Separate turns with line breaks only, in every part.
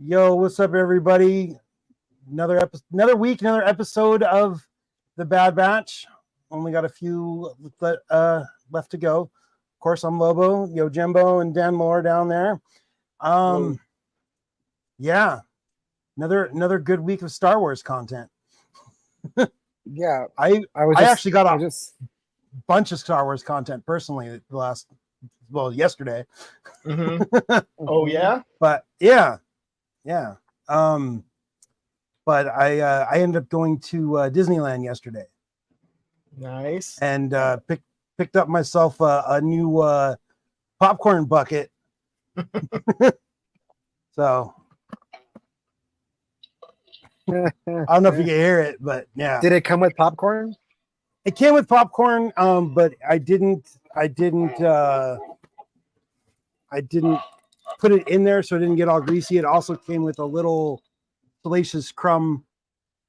Yo, what's up, everybody? Another week, another episode of the Bad Batch. Only got a few left to go. Of course, I'm Lobo, YoJimbo and DanMalore down there. Yeah, another good week of Star Wars content.
Yeah,
I actually got a bunch of Star Wars content personally yesterday.
Mm-hmm. Oh yeah,
but yeah. But I ended up going to Disneyland yesterday.
Nice.
And picked up myself a new popcorn bucket. So I don't know if you can hear it, but yeah.
Did it come with popcorn?
It came with popcorn, but I didn't put it in there so it didn't get all greasy. It also came with a little salacious crumb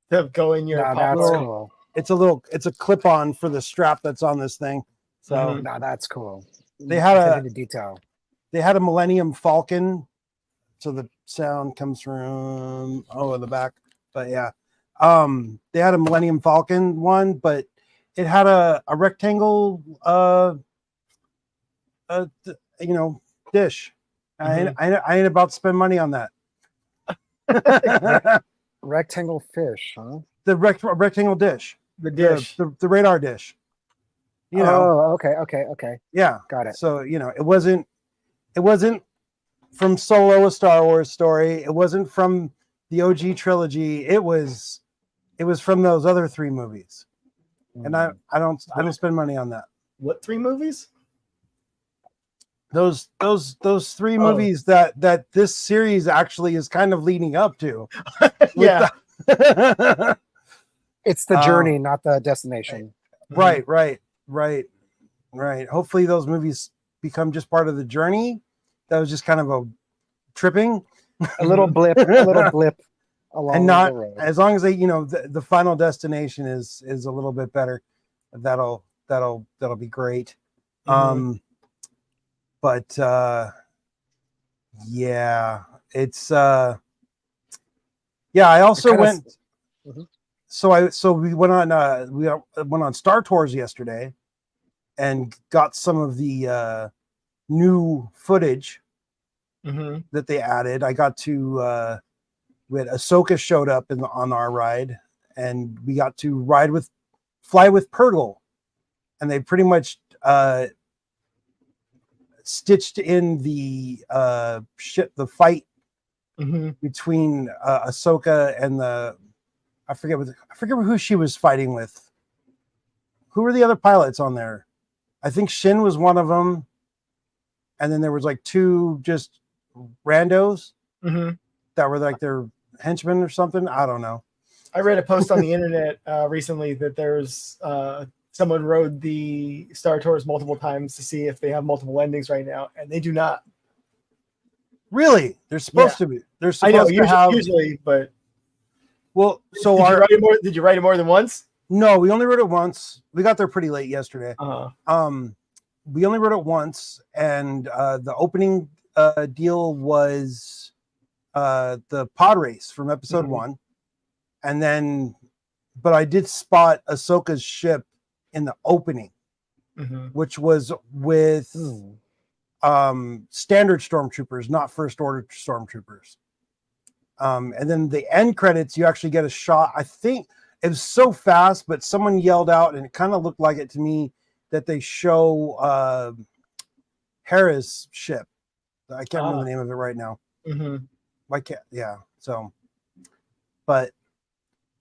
to go in your
popcorn.
That's cool. It's a clip-on for the strap that's on this thing. So
that's cool.
They had
a detail.
They had a Millennium Falcon, so the sound comes from in the back. But yeah, they had a Millennium Falcon one, but it had a rectangle dish. I ain't about to spend money on that.
Rectangle fish, huh?
The rectangle dish.
The dish.
The radar dish.
Okay.
Yeah.
Got it.
So, it wasn't from Solo, a Star Wars story. It wasn't from the OG trilogy. It was from those other three movies. And I don't spend money on that.
What three movies?
Those three movies that this series actually is kind of leading up to.
Yeah.
It's the journey, not the destination.
Right. Hopefully those movies become just part of the journey. That was just kind of a tripping.
A little blip along
and not
the road.
As long as they, the final destination is a little bit better. That'll be great. But yeah, it's I also went. So we went on Star Tours yesterday, and got some of the new footage that they added. I got to Ahsoka showed up on our ride, and we got to fly with Purgle, and they pretty much stitched in the fight between Ahsoka and I forget who she was fighting with. Who were the other pilots on there? I think Shin was one of them, and then there was like two just randos that were like their henchmen or something. I don't know.
I read a post on the internet recently that there's someone rode the Star Tours multiple times to see if they have multiple endings right now, and they do not.
Really? They're supposed to be. They're supposed
usually, but
well, so
did you write it more than once?
No, we only wrote it once. We got there pretty late yesterday. We only wrote it once, and the opening deal was the pod race from episode 1, and then, but I did spot Ahsoka's ship in the opening, which was with standard stormtroopers, not first order stormtroopers. And then the end credits, you actually get a shot. I think it was so fast, but someone yelled out, and it kind of looked like it to me, that they show Hera's ship. I can't remember the name of it right now. But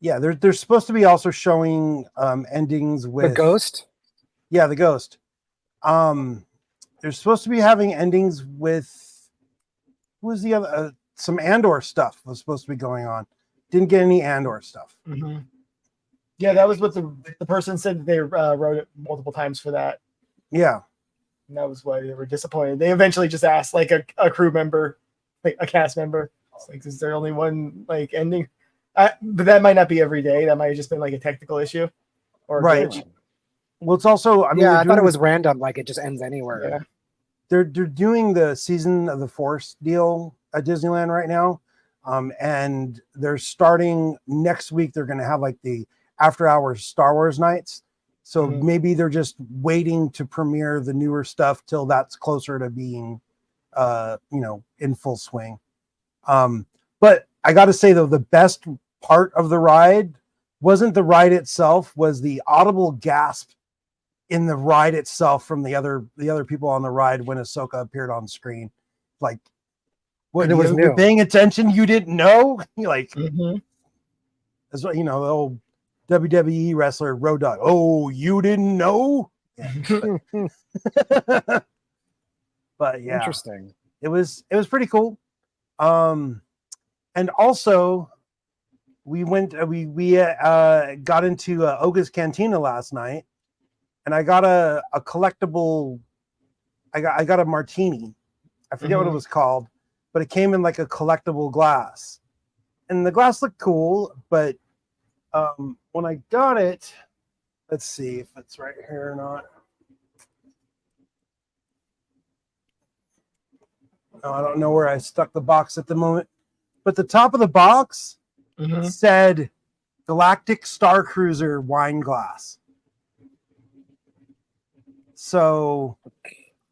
yeah, they're supposed to be also showing endings with
the Ghost.
Yeah, the Ghost. They're supposed to be having endings with who was the other? Some Andor stuff was supposed to be going on. Didn't get any Andor stuff.
Yeah, that was what the person said that they wrote it multiple times for that.
Yeah.
And that was why they were disappointed. They eventually just asked like a crew member, like a cast member. It's like, is there only one like ending? But that might not be every day. That might have just been like a technical issue. Or glitch.
Well, it's also, I
thought it was random, like it just ends anywhere.
Yeah.
They're doing the Season of the Force deal at Disneyland right now. And they're starting next week. They're going to have like the after hours Star Wars nights. So maybe they're just waiting to premiere the newer stuff till that's closer to being, in full swing. But I got to say though, the best part of the ride wasn't the ride itself, was the audible gasp in the ride itself from the other people on the ride when Ahsoka appeared on screen. Like, what,
And it was
you were
new.
paying attention? You didn't know? You're like,
Mm-hmm.
that's what, the old WWE wrestler Road Dogg. Oh, you didn't know? Yeah, but yeah,
Interesting.
it was pretty cool. And also we went, we got into Oga's Cantina last night, and I got a collectible. I got a martini. I forget what it was called, but it came in like a collectible glass, and the glass looked cool. But when I got it, let's see if it's right here or not. No, I don't know where I stuck the box at the moment, but the top of the box said Galactic Star Cruiser wine glass. So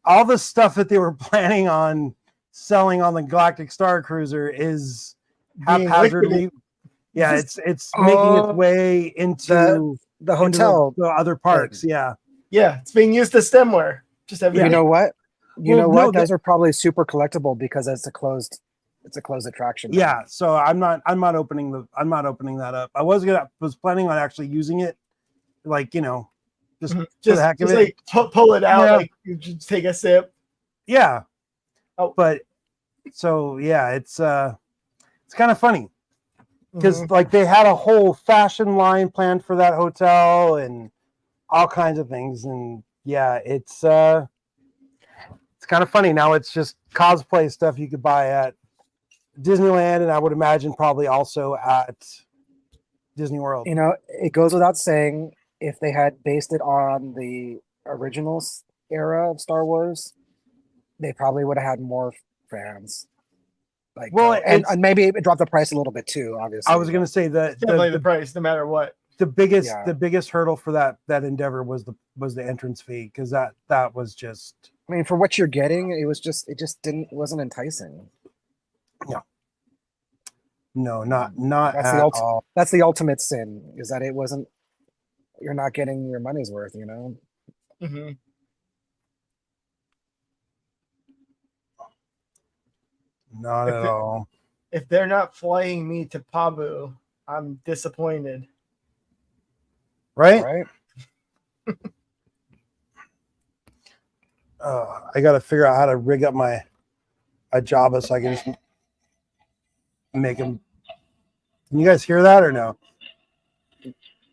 all the stuff that they were planning on selling on the Galactic Star Cruiser is haphazardly. Yeah, it's making its way into
the hotel.
Into the other parks. Yeah.
Yeah, it's being used as stemware. Just everything.
You know what?
Well, no,
Those are probably super collectible because it's a closed attraction.
Yeah, so I'm not opening that up. I was planning on actually using it, like, just for the heck of it.
Like pull it out, like you just take a sip.
Yeah.
Oh.
But so yeah, it's kind of funny because like they had a whole fashion line planned for that hotel and all kinds of things, and yeah, it's kind of funny. Now it's just cosplay stuff you could buy at Disneyland, and I would imagine probably also at Disney World.
It goes without saying, if they had based it on the original era of Star Wars, they probably would have had more fans. Like, and maybe it dropped the price a little bit too. Obviously,
I was going to say that
definitely the price, no matter what.
The biggest hurdle for that endeavor was the entrance fee, because that was just.
I mean, for what you're getting, it wasn't enticing.
No, not
that's
at all.
That's the ultimate sin, is that it wasn't. You're not getting your money's worth,
Not at all.
If they're not flying me to Pabu, I'm disappointed.
Right? I got to figure out how to rig up my Jabba so I can just make him. Can you guys hear that or no?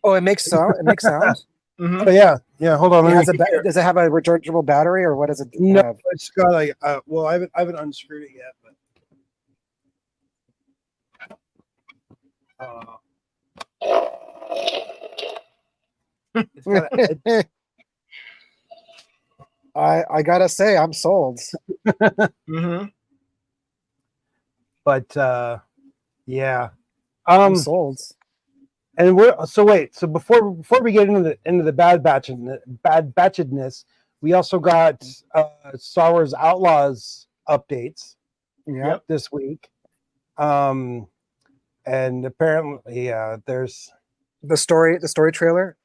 Oh, it makes sound. It makes sound.
Oh yeah. Hold on.
Does it have a rechargeable battery, or what does it?
No,
have?
it's got like. Well, I haven't unscrewed it yet, but. It's got
I gotta say, I'm sold.
But yeah,
I'm sold.
And so before we get into the bad batchedness, we also got Star Wars Outlaws updates.
Yep.
This week, and apparently, there's
the story trailer.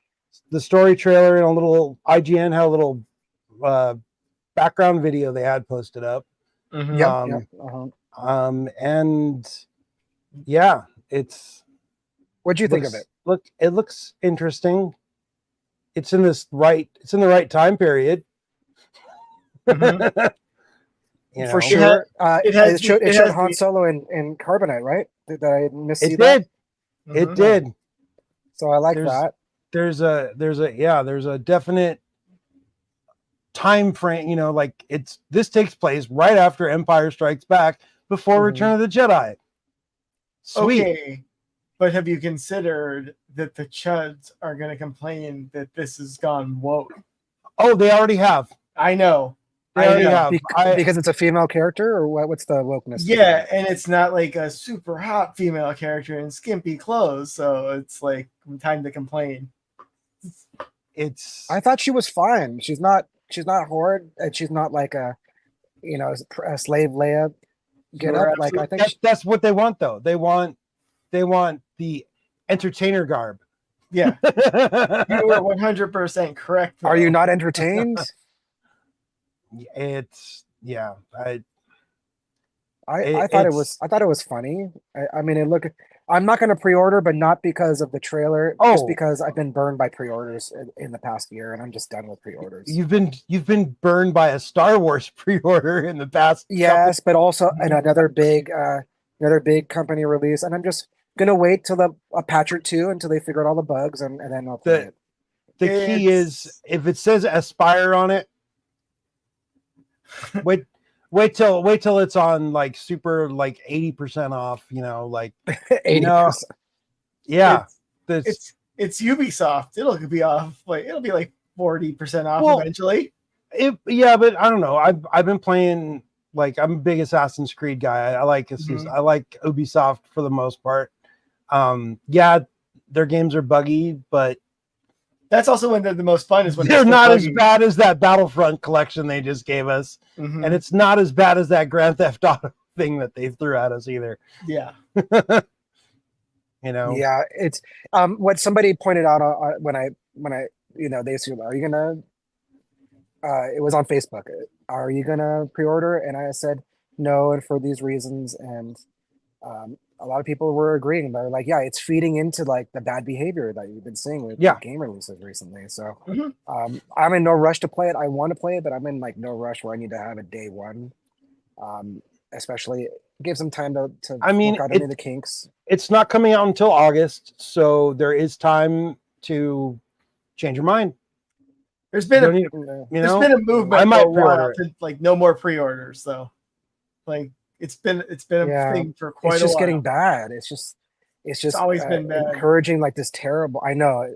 The story trailer and a little IGN had a little background video they had posted up.
And
yeah, it's.
What'd you think of it?
It looks interesting. It's in the right time period.
For sure. It showed Han Solo in carbonite, right? Did I miss that?
It did.
So I like that.
There's a definite time frame, like this takes place right after Empire Strikes Back, before Return of the Jedi. Sweet.
Okay. But have you considered that the chuds are going to complain that this has gone woke?
Oh, they already have.
I know.
They already
know.
have.
Because it's a female character, or what? What's the wokeness?
Yeah, and it's not like a super hot female character in skimpy clothes, so it's like time to complain.
I thought she was fine. She's not horrid, and she's not like a slave Leia get up. Like I think
that's what they want, though. They want the entertainer garb.
Yeah, you were 100% correct. Though.
Are you not entertained?
It's yeah.
I thought it was funny. I mean, it looked. I'm not going to pre-order, but not because of the trailer. Just because I've been burned by pre-orders in the past year, and I'm just done with pre-orders.
You've been burned by a Star Wars pre-order in the past.
Yes, but also another big company release, and I'm just gonna wait till a patch or two until they figure out all the bugs, and then I'll play it.
The key is if it says Aspire on it, wait till it's on like super like 80% off, like
80%.
Yeah.
It's Ubisoft. It'll be like 40% off eventually.
But I don't know. I've been playing, like, I'm a big Assassin's Creed guy. I like Ubisoft for the most part. Their games are buggy, but
that's also when they're the most fun, is when
they're not as bad as that Battlefront collection they just gave us.
Mm-hmm.
And it's not as bad as that Grand Theft Auto thing that they threw at us either.
Yeah.
Yeah, it's what somebody pointed out when I they said, are you gonna it was on Facebook, are you gonna pre-order? And I said no, and for these reasons. And a lot of people were agreeing. They're like, yeah, it's feeding into like the bad behavior that you've been seeing with game releases recently. So I'm in no rush to play it. I want to play it, but I'm in like no rush where I need to have it day one. Especially give some time to work out any of the kinks.
It's not coming out until August, so there is time to change your mind.
There's been a movement. I might pre-order to like no more pre-orders, though. Like it's been a thing for quite a while.
It's just getting bad. It's just
always been bad.
Encouraging like this terrible. I know.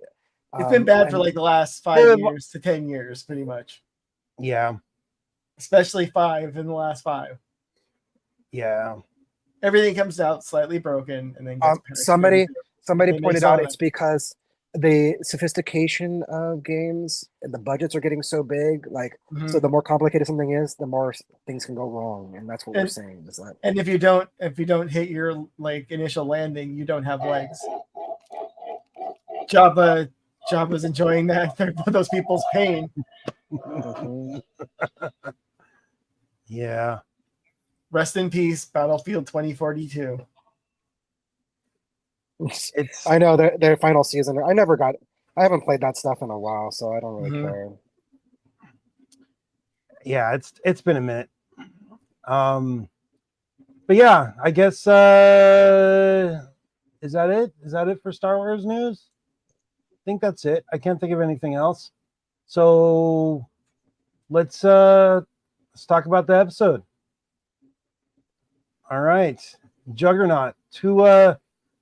It's been bad for like the last 5 years to 10 years, pretty much.
Yeah.
Especially 5 in the last 5.
Yeah.
Everything comes out slightly broken, and then
somebody pointed out it's because the sophistication of games and the budgets are getting so big. Like, so the more complicated something is, the more things can go wrong, and that's what we're saying. Is that?
And if you don't hit your like initial landing, you don't have legs. Jabba's enjoying those people's pain.
Yeah.
Rest in peace, Battlefield 2042.
I know their final season. I haven't played that stuff in a while, so I don't really care.
Yeah, it's been a minute. But yeah, I guess is that it? Is that it for Star Wars news? I think that's it. I can't think of anything else. So let's talk about the episode. All right, Juggernaut.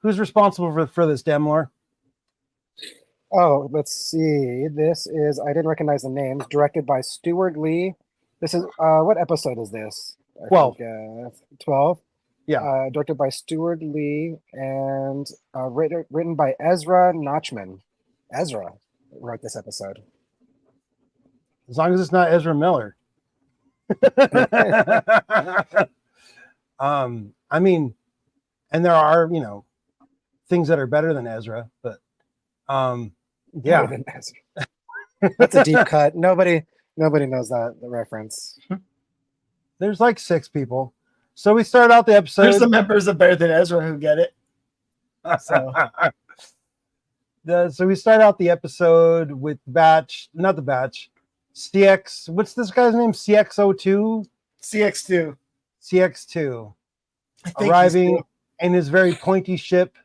Who's responsible for this, DanMalore?
Oh, let's see. This is, I didn't recognize the names. Directed by Stuart Lee. This is what episode is this?
12.
12.
Yeah.
Directed by Stuart Lee and written by Ezra Notchman. Ezra wrote this episode.
As long as it's not Ezra Miller. I mean, and there are, things that are better than Ezra, but yeah.
Than Ezra. That's a deep cut. Nobody knows the reference.
There's like 6 people. So we start out the episode.
There's some members of Better Than Ezra who get it. So
so we start out the episode with not the batch. CX. What's this guy's name? CX02? CX2. Arriving in his very pointy ship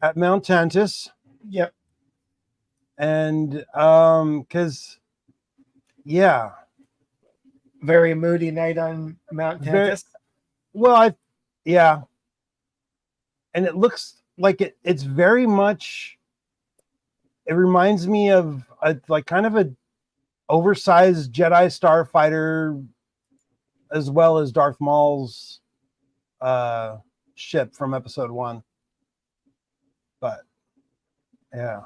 at Mount Tantus.
Yep.
And
very moody night on Mount Tantus.
And it looks like it's very much, it reminds me of kind of a oversized Jedi starfighter, as well as Darth Maul's ship from Episode 1. But yeah,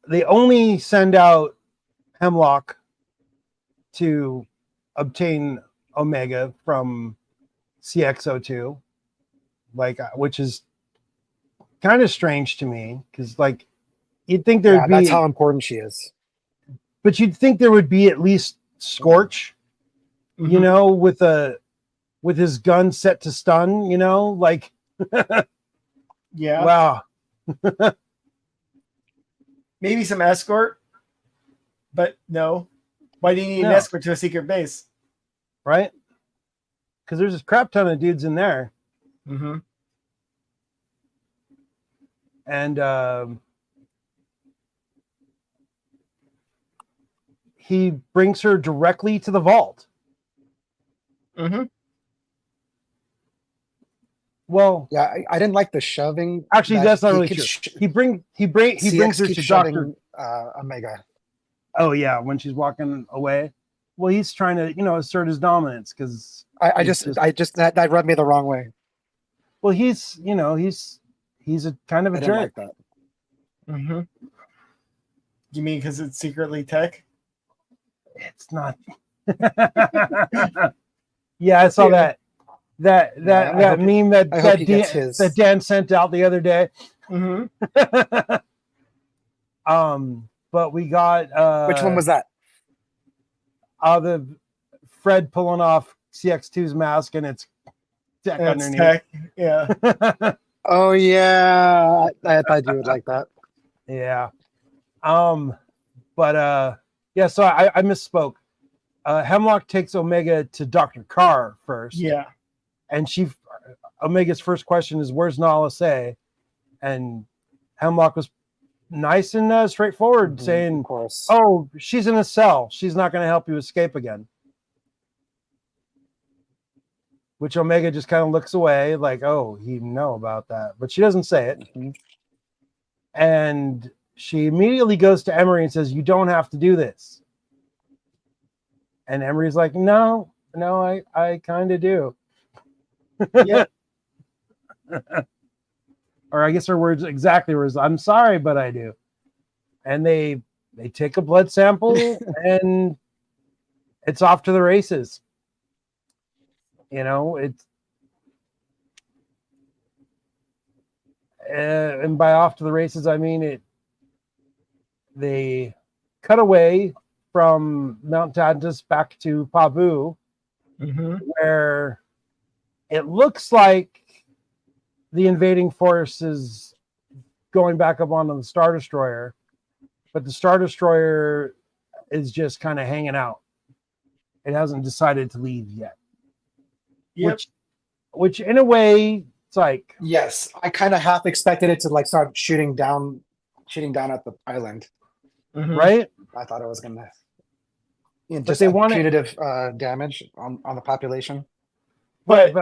they only send out Hemlock to obtain Omega from CX-02, like, which is kind of strange to me, because like you'd think there'd be,
that's how important she is.
but you'd think there would be at least Scorch, you know, with his gun set to stun, you know, like
Yeah.
wow.
Maybe some escort, but no. Why do you need an escort to a secret base?
Right? Because there's a crap ton of dudes in there.
Mm-hmm.
And he brings her directly to the vault.
Mm-hmm.
Well, yeah, I didn't like the shoving.
Actually, that's not really true. He brings her to Dr.
Omega.
Oh yeah, when she's walking away. Well, he's trying to, assert his dominance, because
I just that rubbed me the wrong way.
Well, he's a kind of a jerk.
Like that. Mm-hmm. You mean because it's secretly tech?
It's not. Yeah, I saw that meme that Dan sent out the other day.
Mm-hmm.
But we got
which one was that?
The Fred pulling off CX-2's mask, and it's tech underneath.
Tech. Yeah.
Oh yeah, I thought you would like that.
Yeah. But yeah, so I misspoke. Hemlock takes Omega to Dr. Carr first.
Yeah.
And Omega's first question is, "Where's Nala Se?" And Hemlock was nice and straightforward, saying,
of course,
"Oh, she's in a cell. She's not going to help you escape again." Which Omega just kind of looks away, like, "Oh, he know about that," but she doesn't say it.
Mm-hmm.
And she immediately goes to Emery and says, "You don't have to do this." And Emery's like, no, I kind of do.
Yeah.
Or I guess her words exactly was, "I'm sorry, but I do." And they take a blood sample and it's off to the races. It's and by off to the races, I mean they cut away from Mount Tantus back to Pabu, where it looks like the invading force is going back up onto the Star Destroyer, but the Star Destroyer is just kind of hanging out. It hasn't decided to leave yet.
Yep.
Which in a way, it's like,
yes, I kind of half expected it to like start shooting down at the island.
Right?
I thought it was gonna
just they want
punitive damage on the population.
But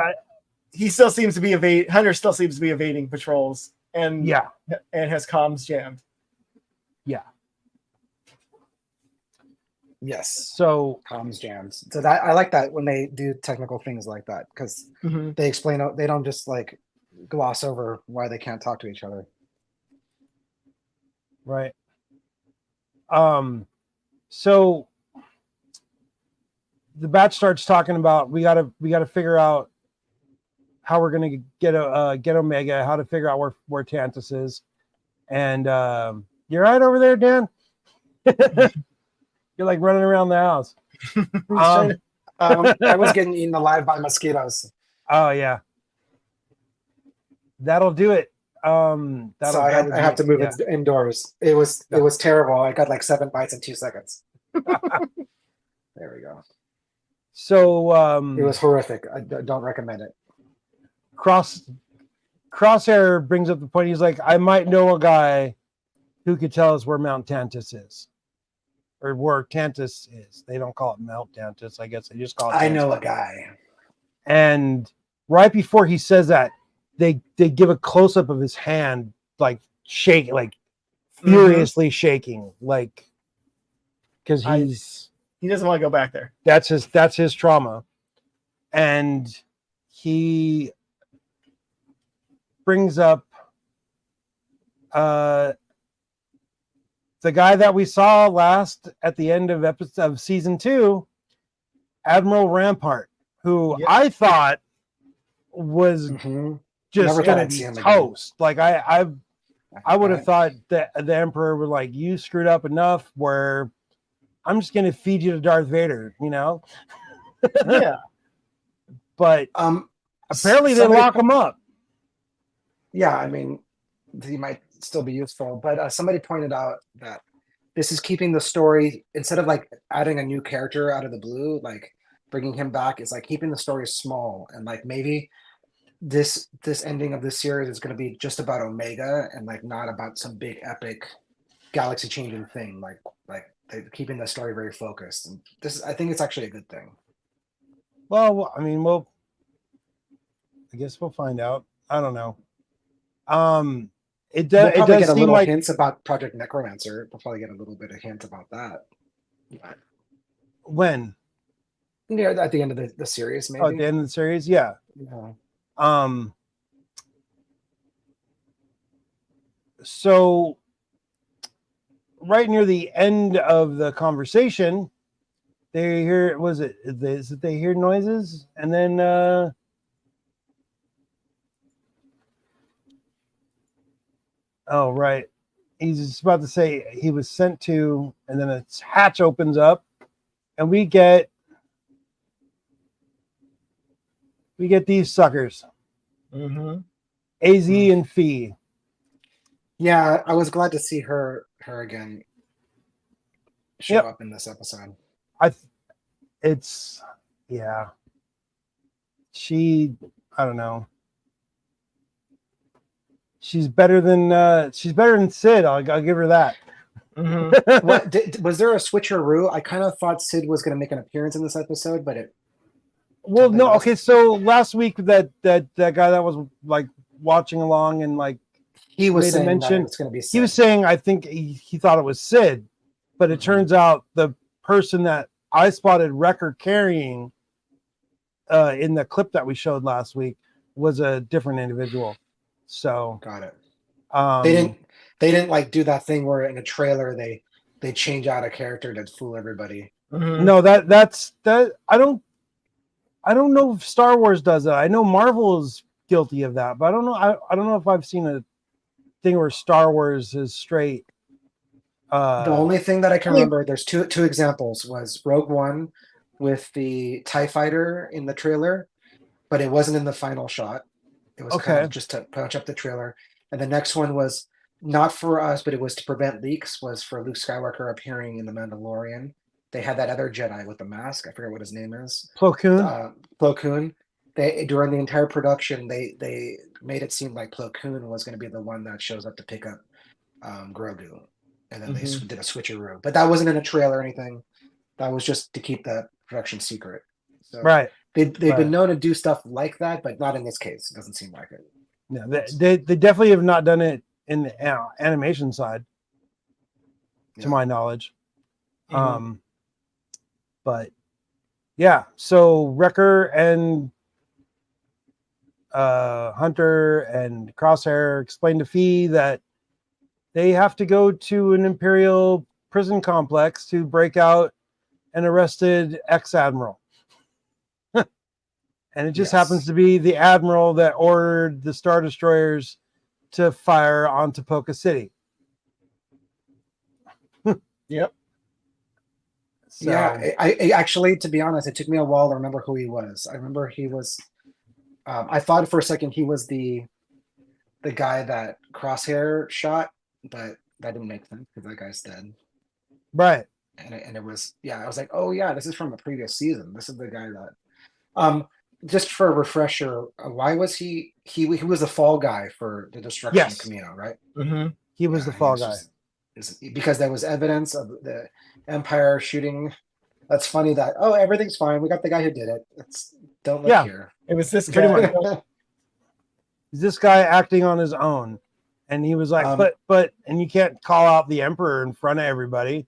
he still seems to be Hunter still seems to be evading patrols and has comms jammed.
Yeah.
Yes.
So
comms jams. So that I like that when they do technical things like that, because they explain. They don't just like gloss over why they can't talk to each other.
Right. So the batch starts talking about we gotta figure out how we're gonna get Omega, how to figure out where Tantus is. And you're right over there, Dan. You're like running around the house.
I was getting eaten alive by mosquitoes.
Oh yeah, that'll do it.
So I have to move it indoors. It was terrible. I got like 7 bites in 2 seconds. There we go.
So
it was horrific. I don't recommend it.
Crosshair brings up the point. He's like, I might know a guy who could tell us where Mount Tantus is, or where Tantus is. They don't call it Mount Tantus. I guess they just call it.
I know a guy.
And right before he says that, they give a close up of his hand, like shake, like furiously shaking, like, because
he doesn't want to go back there.
That's his trauma, and he brings up the guy that we saw last at the end of season 2, Admiral Rampart, who I thought was just gonna be toast. Like I would have thought that the Emperor would like, you screwed up enough where I'm just gonna feed you to Darth Vader, you know?
Yeah.
But apparently they lock him up.
Yeah, I mean, he might still be useful, but somebody pointed out that this is keeping the story, instead of like adding a new character out of the blue, like bringing him back, is like keeping the story small, and like maybe this ending of this series is going to be just about Omega and like not about some big epic galaxy changing thing. Like they're keeping the story very focused, and I think it's actually a good thing.
Well, I mean, I guess we'll find out. I don't know. It does.
We'll
it does
get a
seem
little
like
hints about Project Necromancer. We'll probably get a little bit of hint about that.
When?
Yeah, at the end of the series, maybe.
Oh, at the end of the series, yeah. So right near the end of the conversation, they hear, they hear noises, and then oh right, he's just about to say he was sent to, and then a hatch opens up, and we get these suckers, AZ and Fee.
Yeah, I was glad to see her again show up in this episode.
I don't know. She's better than Sid. I'll give her that.
Was there a switcheroo? I kind of thought Sid was going to make an appearance in this episode, but
no. Okay, so last week that guy that was like watching along and like
he was saying that it's going to be Sid.
He was saying I think he thought it was Sid, but it turns out the person that I spotted Wrecker carrying in the clip that we showed last week was a different individual. So
got it. They didn't like do that thing where in a trailer they change out a character to fool everybody.
No, that's I don't know if Star Wars does that. I know Marvel is guilty of that, but I don't know. I don't know if I've seen a thing where Star Wars is straight.
The only thing that I can remember, there's two examples, was Rogue One with the TIE fighter in the trailer, but it wasn't in the final shot. It was kind of just to punch up the trailer. And the next one was not for us, but it was to prevent leaks, was for Luke Skywalker appearing in The Mandalorian. They had that other Jedi with the mask. I forget what his name is.
Plo Koon.
Plo Koon. During the entire production, they made it seem like Plo Koon was going to be the one that shows up to pick up Grogu. And then they did a switcheroo. But that wasn't in a trailer or anything. That was just to keep the production secret. So
right.
They've been known to do stuff like that, but not in this case. It doesn't seem like it.
Yeah, they definitely have not done it in the animation side, to my knowledge. But yeah, so Wrecker and Hunter and Crosshair explained to Fee that they have to go to an Imperial prison complex to break out an arrested ex-admiral. And it just happens to be the admiral that ordered the Star Destroyers to fire onto Poca City.
Yep.
So, yeah, I actually, to be honest, it took me a while to remember who he was. I remember he was. I thought for a second he was the guy that Crosshair shot, but that didn't make sense because that guy's dead.
Right.
And it was, I was like, oh yeah, this is from a previous season. This is the guy that. Just for a refresher, why was he was the fall guy for the destruction of Camino, right?
He was the fall guy.
Because there was evidence of the Empire shooting. That's funny that, everything's fine. We got the guy who did it. Don't look here.
It was this guy.
This guy acting on his own. And he was like, but, and you can't call out the Emperor in front of everybody.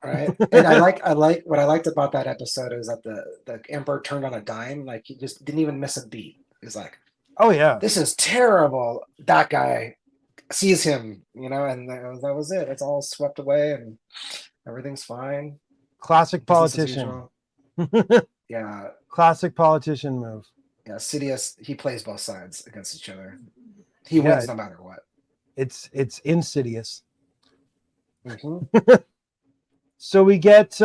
Right. And I like what I liked about that episode is that the Emperor turned on a dime. Like he just didn't even miss a beat. He's like,
oh yeah,
this is terrible. That guy sees him, and that was it. It's all swept away and everything's fine.
Classic politician.
Yeah.
Classic politician move.
Yeah. Sidious, he plays both sides against each other. He wins no matter what.
It's insidious.
Mm-hmm.
So we get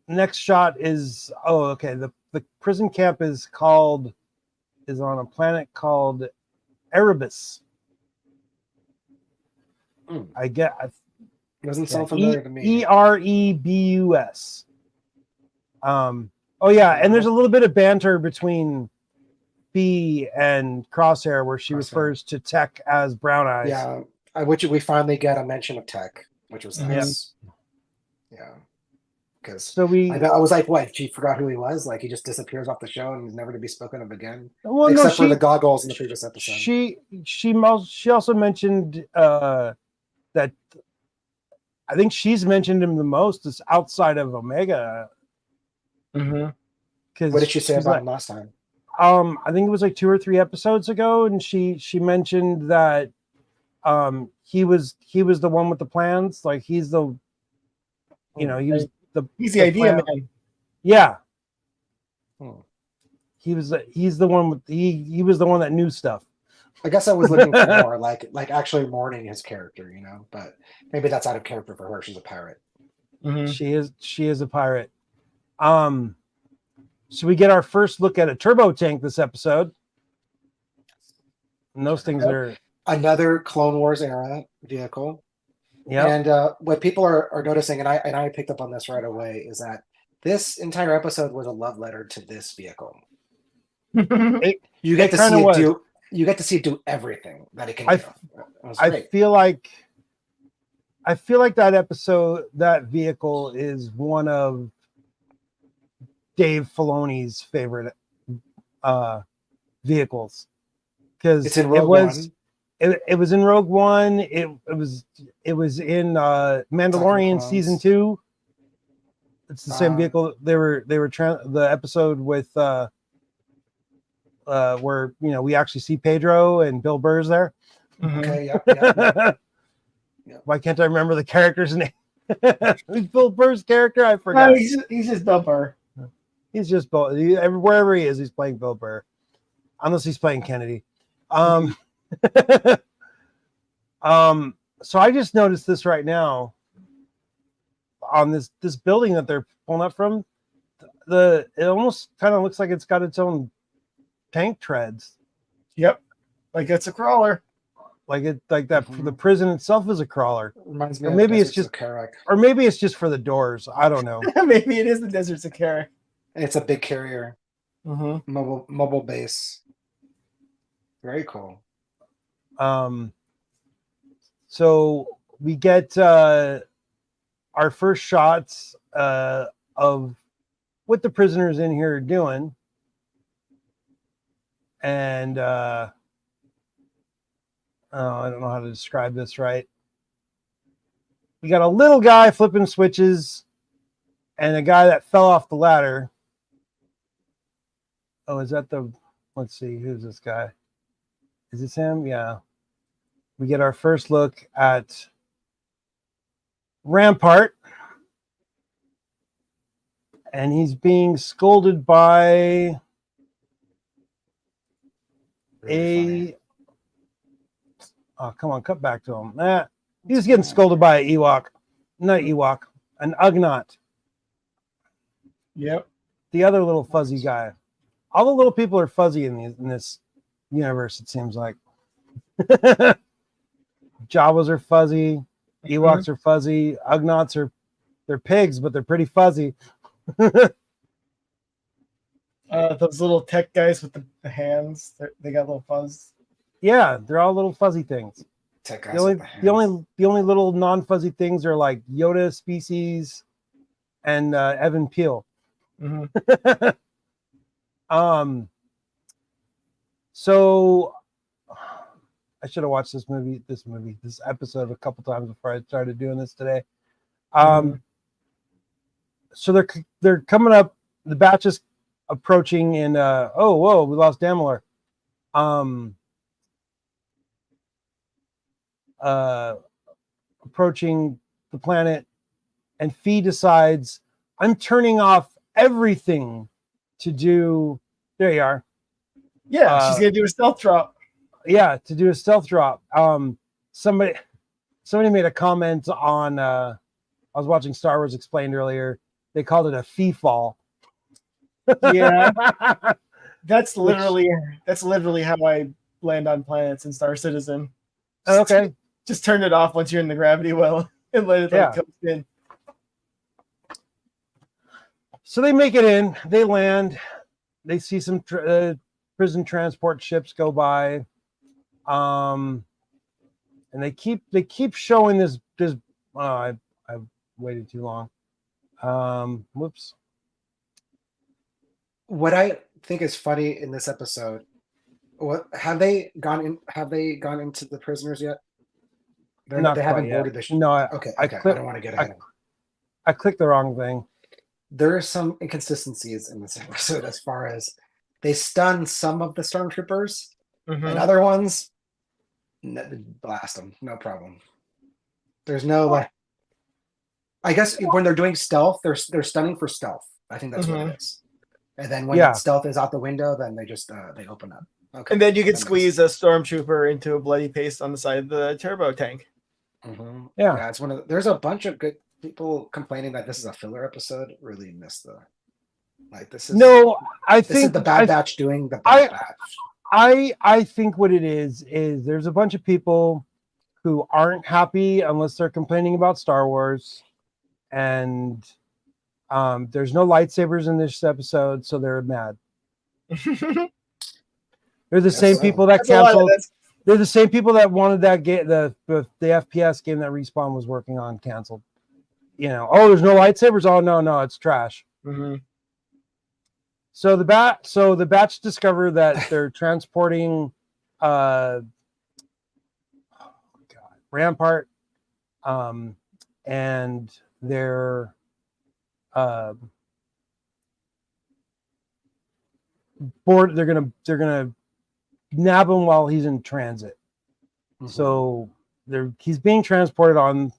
next shot is the prison camp is on a planet called Erebus.
Doesn't sound familiar to me.
Erebus. And there's a little bit of banter between B and Crosshair where she refers to Tech as Brown Eyes.
Yeah, which we finally get a mention of Tech, which was nice. Yeah. Because I was like, what? She forgot who he was? Like he just disappears off the show and is never to be spoken of again. Well, except for the goggles in the previous episode.
She also mentioned that I think she's mentioned him the most is outside of Omega.
Mm-hmm. What did she say about him last time?
I think it was like 2 or 3 episodes ago, and she mentioned that he was the one with the plans. Like he's the
he's the idea man.
Yeah. He's the one he was the one that knew stuff.
I guess I was looking for more like actually mourning his character, but maybe that's out of character for her. She's a pirate.
Mm-hmm. She is a pirate. So we get our first look at a turbo tank this episode. And those things are
another Clone Wars era vehicle.
Yeah.
And what people are noticing, and I picked up on this right away, is that this entire episode was a love letter to this vehicle. You get to see it do everything that it can do.
I feel like that vehicle is one of Dave Filoni's favorite vehicles because it was in Rogue One. It was in Mandalorian season 2. It's the same vehicle. They were the episode with where we actually see Pedro and Bill Burr's there.
Okay, yeah.
Why can't I remember the character's name? Who's Bill Burr's character? I forgot.
No, he's just Bill Burr.
He's just wherever he is, he's playing Bill Burr, unless he's playing Kennedy. So I just noticed this right now on this building that they're pulling up from. It almost kind of looks like it's got its own tank treads.
Yep, like it's a crawler.
Like that. The prison itself is a crawler.
Reminds me
or maybe it's just or maybe it's just for the doors. I don't know.
Maybe it is the Desert Sakara.
It's a big carrier.
Mm-hmm.
Mobile base. Very cool.
So we get our first shots of what the prisoners in here are doing. And I don't know how to describe this right. We got a little guy flipping switches and a guy that fell off the ladder. Oh, is that let's see, who's this guy? Is this him? Yeah. We get our first look at Rampart. And he's being scolded by oh, come on, cut back to him. He's getting scolded by an Ewok. Not Ewok, an Ugnaught.
Yep.
The other little fuzzy guy. All the little people are fuzzy in this universe, it seems like. Jawas are fuzzy. Ewoks are fuzzy. Ugnaughts they're pigs, but they're pretty fuzzy.
Those little tech guys with the hands, they got a little fuzz.
Yeah, they're all little fuzzy things.
Tech guys
the only little non-fuzzy things are like Yoda species and Evan Peel.
Mm-hmm.
So I should have watched this episode a couple times before I started doing this today. So they're coming up. The batch is approaching, and oh whoa, we lost DanMalore. Approaching the planet, and Fee decides, I'm turning off everything to do. There you are.
Yeah, she's gonna do a stealth drop.
Yeah, to do a stealth drop. Somebody made a comment on. I was watching Star Wars Explained earlier. They called it a fee fall.
Yeah, that's literally how I land on planets in Star Citizen.
Okay.
Just turn it off once you're in the gravity well and let it come in.
So they make it in. They land. They see some prison transport ships go by. And they keep showing this. I've waited too long. Whoops.
What I think is funny in this episode, have they gone into the prisoners yet? They haven't boarded the ship.
No,
okay.
I
I don't want to get ahead.
I clicked the wrong thing.
There are some inconsistencies in this episode as far as they stun some of the stormtroopers, and other ones blast them, no problem. There's no I guess when they're doing stealth, they're stunning for stealth. I think that's what it is. And then when stealth is out the window, then they just they open up. Okay.
And then you can squeeze a stormtrooper into a bloody paste on the side of the turbo tank.
Yeah, it's there's a bunch of good people complaining that this is a filler episode. Really missed this is this is the Bad Batch doing the Bad Batch.
I think what it is there's a bunch of people who aren't happy unless they're complaining about Star Wars, and there's no lightsabers in this episode, so they're mad. They're the same people that canceled. They're the same people that wanted that game, the FPS game that Respawn was working on, canceled. There's no lightsabers. Oh no, it's trash. So the batch discover that they're transporting Rampart, and they're board. They're gonna nab him while he's in transit. So he's being transported on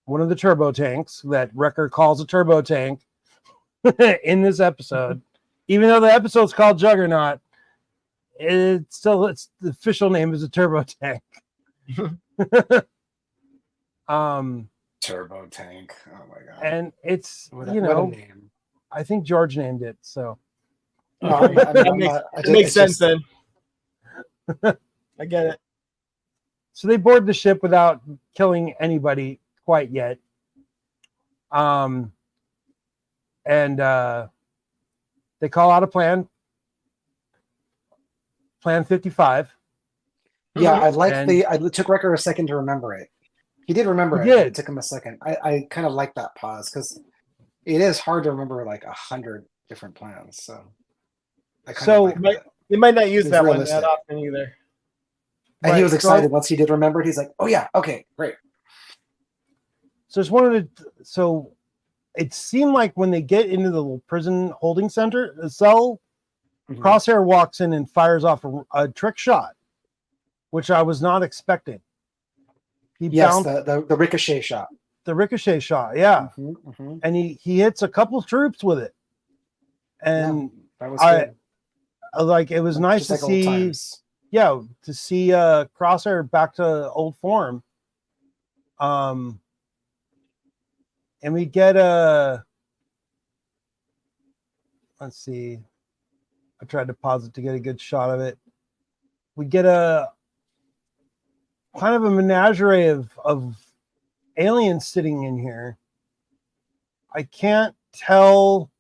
one of the turbo tanks that Wrecker calls a turbo tank in this episode. Even though the episode's called Juggernaut, it's the official name is a turbo tank.
Turbo tank. Oh my god!
And it's
what a name.
I think George named it. So
it makes sense then. I get it.
So they board the ship without killing anybody quite yet. And they call out a plan. Plan 55.
Yeah, I took Wrecker a second to remember it. He did remember it. It took him a second. I kind of like that pause because it is hard to remember like 100 different plans. So
they might not use that one that often either.
And he was excited once he did remember it. He's like, "Oh yeah, okay, great."
So it seemed like when they get into the prison holding center, the cell, Crosshair walks in and fires off a trick shot, which I was not expecting.
The ricochet shot.
The ricochet shot, yeah. And he hits a couple troops with it. And
that was good.
It was nice to see. Yeah, to see Crosshair back to old form. And we get let's see. I tried to pause it to get a good shot of it. We get a kind of a menagerie of aliens sitting in here. I can't tell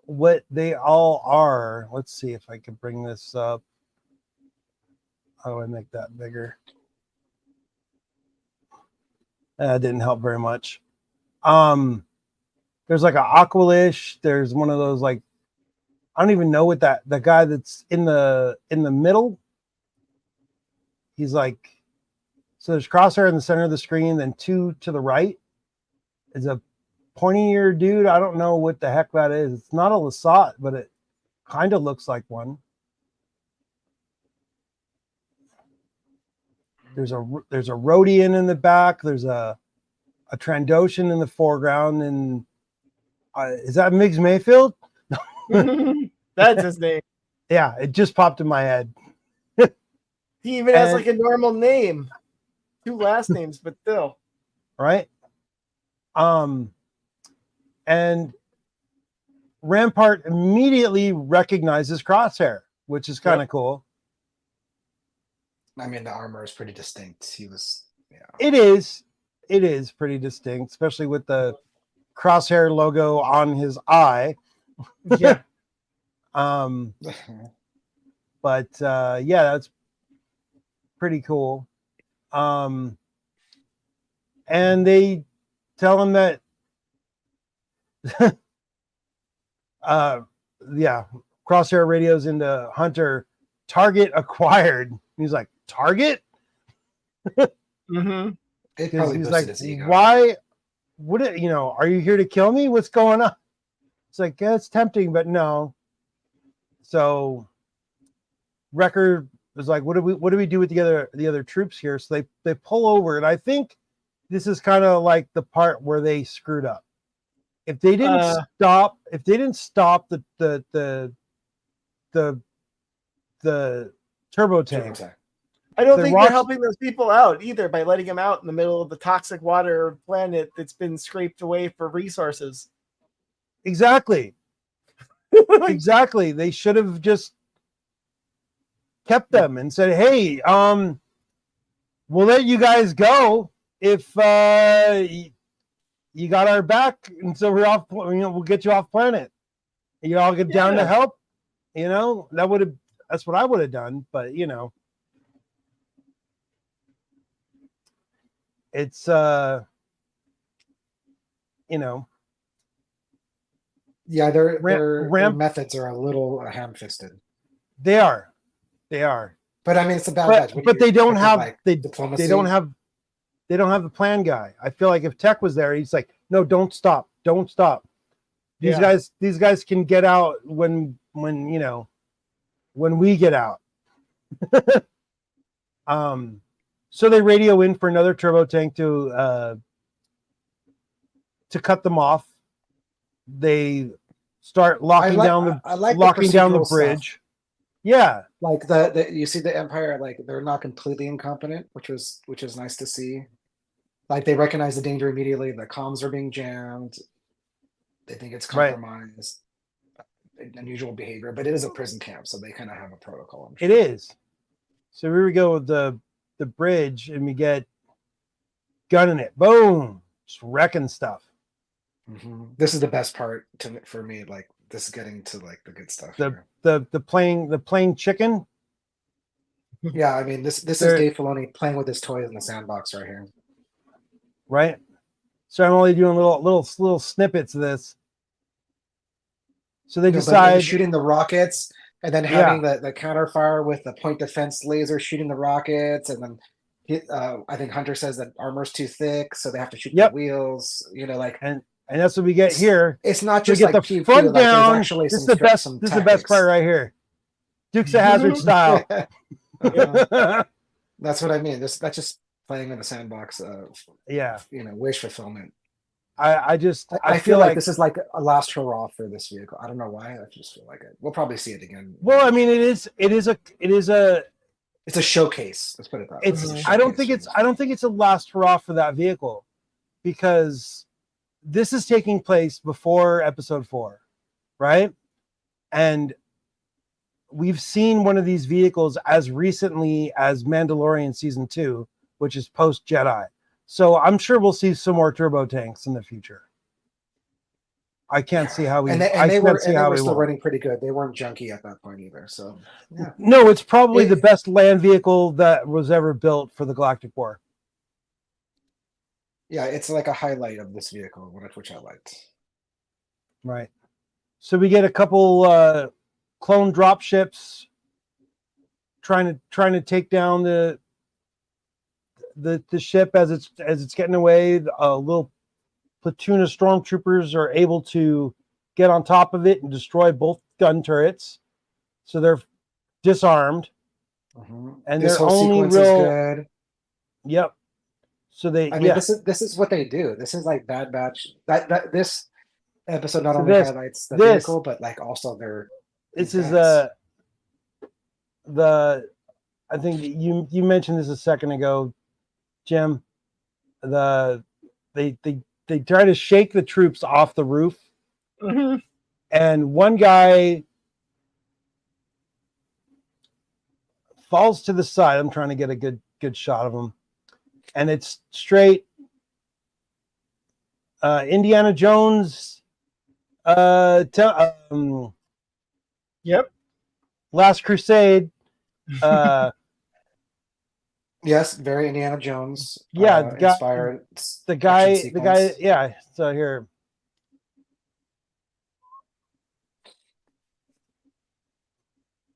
what they all are. Let's see if I can bring this up. How do I make that bigger? That didn't help very much. There's like an Aqualish. There's one of those like I don't even know what the guy that's in the middle. He's like, so there's Crosshair in the center of the screen, then 2 to the right is a pointy ear dude. I don't know what the heck that is. It's not a Lasat, but it kind of looks like one. There's a Rhodian in the back. There's a Trandoshan in the foreground, and is that Miggs Mayfield?
That's his name.
Yeah, it just popped in my head.
He even has like a normal name, 2 last names, but still.
Right. And Rampart immediately recognizes Crosshair, which is kind of cool.
I mean, the armor is pretty distinct. He was, yeah.
It is pretty distinct, especially with the Crosshair logo on his eye.
Yeah.
But yeah, that's pretty cool. And they tell him that yeah, Crosshair radios into Hunter, target acquired. He's like, target?
Mm-hmm.
He's like, why? What? You know, are you here to kill me? What's going on? It's like, yeah, it's tempting, but no. So Wrecker was like, what do we do with the other troops here? So they pull over, and I think this is kind of like the part where they screwed up. If they didn't stop the turbo tank.
I don't think they're helping those people out either by letting them out in the middle of the toxic water planet that's been scraped away for resources.
Exactly. Exactly. They should have just kept them and said, "Hey, we'll let you guys go if you got our back, and so we're off. You know, we'll get you off planet. You all get down to help. You know, that's what I would have done. But you know, it's you know,
yeah, their methods are a little ham-fisted.
They are.
But I mean, it's a bad batch.
But they don't have
like,
they
diplomacy?
don't have the plan guy. I feel like if Tech was there, he's like, no, don't stop. These guys can get out when you know, when we get out. So they radio in for another turbo tank to cut them off. They start locking down the bridge.
Stuff.
Yeah,
like the you see the Empire, like they're not completely incompetent, which is nice to see. Like they recognize the danger immediately. The comms are being jammed. They think it's compromised. Right. Unusual behavior, but it is a prison camp, so they kind of have a protocol. I'm sure.
It is. So here we go with the bridge, and we get gunning it. Boom, just wrecking stuff.
Mm-hmm. This is the best part for me. Like this is getting to like the good stuff.
The playing chicken.
Yeah, I mean this is Dave Filoni playing with his toys in the sandbox right here.
Right. So I'm only doing little snippets of this. So they decide
shooting the rockets and then having the counter fire with the point defense laser shooting the rockets, and then I think Hunter says that armor's too thick, so they have to shoot the wheels. You know, like
and that's what we get here.
It's not
just
like
the front down. This is the best. This is the best part right here. Dukes of Hazzard style.
That's what I mean. That's just playing in the sandbox. Wish fulfillment.
I
feel like this is like a last hurrah for this vehicle. I don't know why. I just feel like it. We'll probably see it again.
Well, I mean, it is
a showcase. Let's put it that way.
I don't think it's a last hurrah for that vehicle, because this is taking place before episode 4, right? And we've seen one of these vehicles as recently as Mandalorian season 2, which is post Jedi. So I'm sure we'll see some more turbo tanks in the future. I can't see how we.
They were still running pretty good. They weren't junky at that point either. So yeah.
No, it's probably the best land vehicle that was ever built for the Galactic War.
Yeah, it's like a highlight of this vehicle, which I liked.
Right. So we get a couple clone drop ships trying to take down the ship as it's getting away. A little platoon of stormtroopers are able to get on top of it and destroy both gun turrets, so they're disarmed. And
this
their
whole
only
sequence
real
is good.
Yep. So they
I mean, this is what they do. This is like Bad Batch. That this episode not only highlights the vehicle, but like also their.
This is I think you mentioned this a second ago, Jim. They try to shake the troops off the roof, and one guy falls to the side. I'm trying to get a good shot of him, and it's straight Indiana Jones.
Yep.
Last Crusade.
Yes, very Indiana Jones.
Yeah,
inspired.
The guy. Yeah. So here.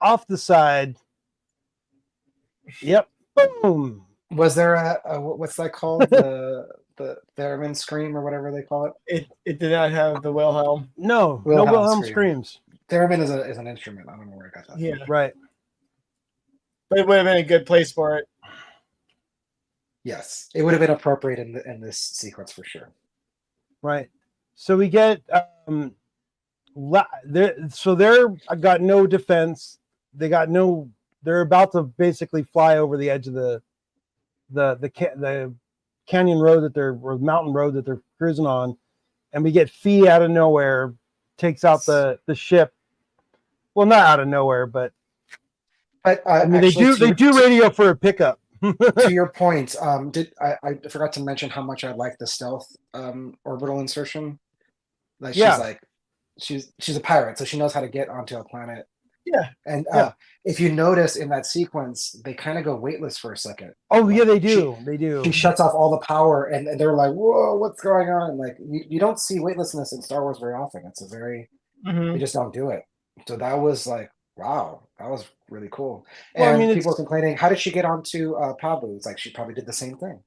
Off the side. Yep. Boom.
Was there a what's that called? the theremin scream or whatever they call it?
It did not have the Wilhelm.
No
Wilhelm
Wilhelm screams.
Theremin is an instrument. I don't know where I got that.
Yeah.
Right.
But it would have been a good place for it.
Yes, it would have been appropriate in this sequence for sure.
Right. So we get they're got no defense. They're about to basically fly over the edge of the canyon road or mountain road that they're cruising on, and we get Fee out of nowhere, takes out the ship. Well, not out of nowhere, but I mean they do radio for a pickup.
To your point, I forgot to mention how much I like the stealth orbital insertion. Like she's a pirate, so she knows how to get onto a planet.
Yeah.
And if you notice in that sequence, they kind of go weightless for a second.
Oh yeah, they do. They do.
She shuts off all the power, and they're like, "Whoa, what's going on?" Like you don't see weightlessness in Star Wars very often. It's a very they just don't do it. So that was like, wow, that was really cool.
Well,
And people were complaining, how did she get onto Pabu? It's like she probably did the same thing.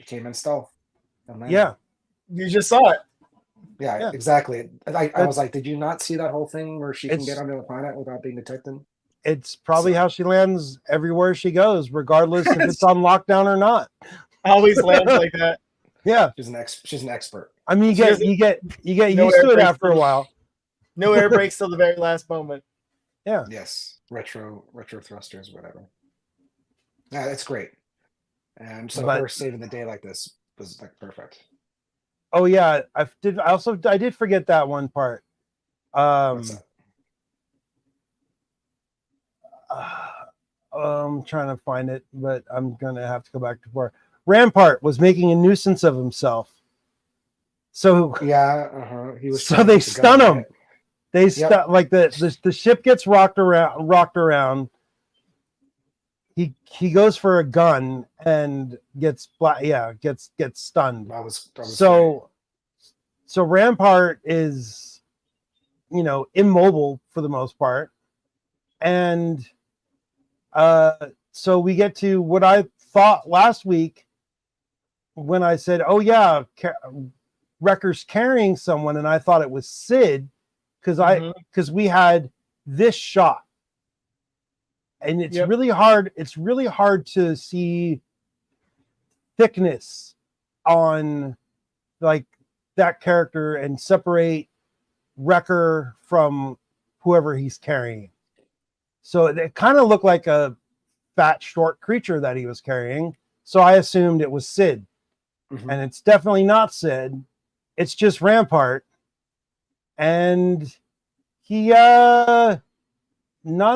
She came in stealth.
Yeah.
You just saw it.
Yeah, exactly. I was like, did you not see that whole thing where she can get onto a planet without being detected?
It's probably how she lands everywhere she goes, regardless if it's on lockdown or not.
Always lands like that.
Yeah,
she's an expert.
I mean, you get used to it after a while.
No air brakes till the very last moment.
Yeah.
Yes. Retro thrusters, whatever. Yeah, it's great. And so her saving the day like this was like perfect.
Oh yeah, I did forget that one part.
What's that?
I'm trying to find it, but I'm gonna have to go back to where Rampart was making a nuisance of himself. So
yeah, he was.
So they stun him. They like the ship gets rocked around. He goes for a gun and gets stunned.
That was
so Rampart is, immobile for the most part, and so we get to what I thought last week when I said, "Oh yeah, Wrecker's carrying someone," and I thought it was Sid because we had this shot. And it's really hard. It's really hard to see thickness on like that character and separate Wrecker from whoever he's carrying. So it kind of looked like a fat, short creature that he was carrying. So I assumed it was Sid, and it's definitely not Sid. It's just Rampart, and he not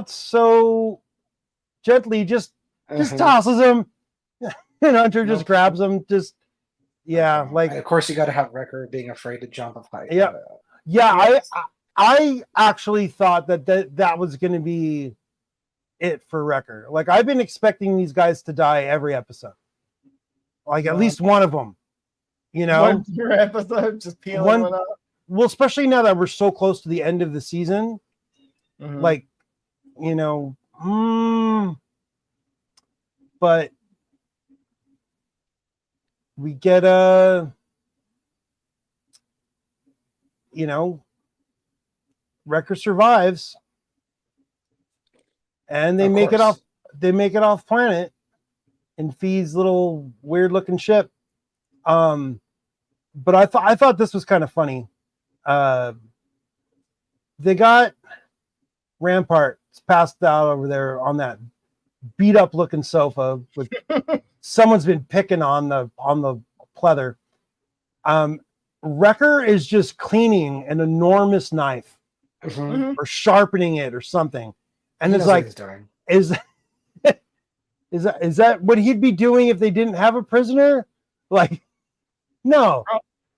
so gently just tosses him, and Hunter just grabs him. Like
of course you got to have Wrecker being afraid to jump off height.
I actually thought that was going to be it for Wrecker. Like I've been expecting these guys to die every episode, like at least one of them.
One per episode, just peeling one up.
Well, especially now that we're so close to the end of the season, like you know, but we get you know, Wrecker survives, and they
Of
make it
course.
off. They make it off planet in Fee's little weird looking ship. But I thought this was kind of funny. They got Rampart passed out over there on that beat up looking sofa with someone's been picking on the pleather. Wrecker is just cleaning an enormous knife or sharpening it or something, and
He
it's
knows what
like,
he's doing.
is that what he'd be doing if they didn't have a prisoner? Like, no,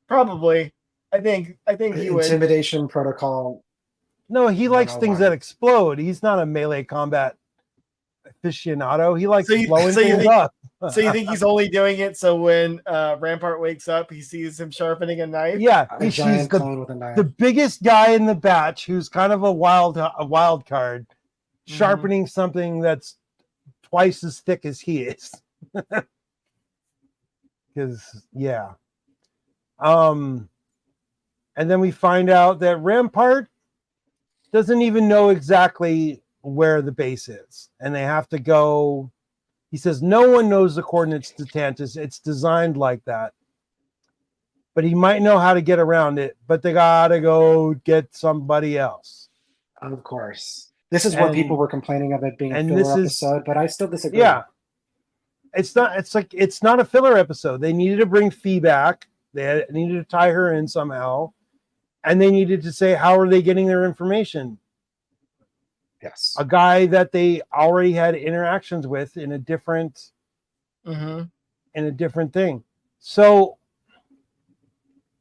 Probably. I think he would.
Intimidation protocol.
no, he likes things
101.
that explode. He's not a melee combat aficionado. He likes
So you-
blowing
so you
things
think-
up.
So you think he's only doing it so when Rampart wakes up, he sees him sharpening a knife?
Yeah,
A
he's
giant
the
clone with a knife.
the biggest guy in the batch who's kind of a wild card, sharpening something that's twice as thick as he is. Because and then we find out that Rampart doesn't even know exactly where the base is, and they have to go. He says no one knows the coordinates to Tantus. It's designed like that. But he might know how to get around it, but they gotta go get somebody else.
Of course. This is where people were complaining of it being a
and
filler
this is-
episode, but I still disagree.
Yeah. It's not a filler episode. They needed to bring Fee back. They needed to tie her in somehow. And they needed to say, how are they getting their information?
Yes.
A guy that they already had interactions with in a different thing. So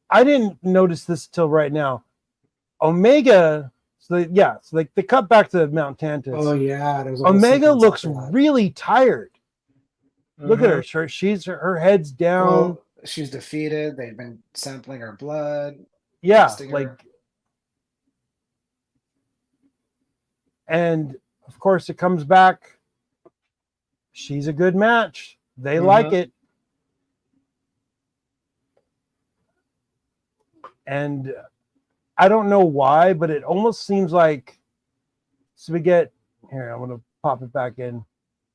I didn't notice this till right now. Omega, so they cut back to Mount Tantus.
Oh yeah, there's a whole
Omega
sequence
looks
after that.
really tired. Look at her. Her head's down.
Well, she's defeated. They've been sampling her blood.
Yeah,
testing
like,
her.
and of course it comes back. She's a good match. They like it. And I don't know why, but it almost seems like, so we get here, I'm gonna pop it back in.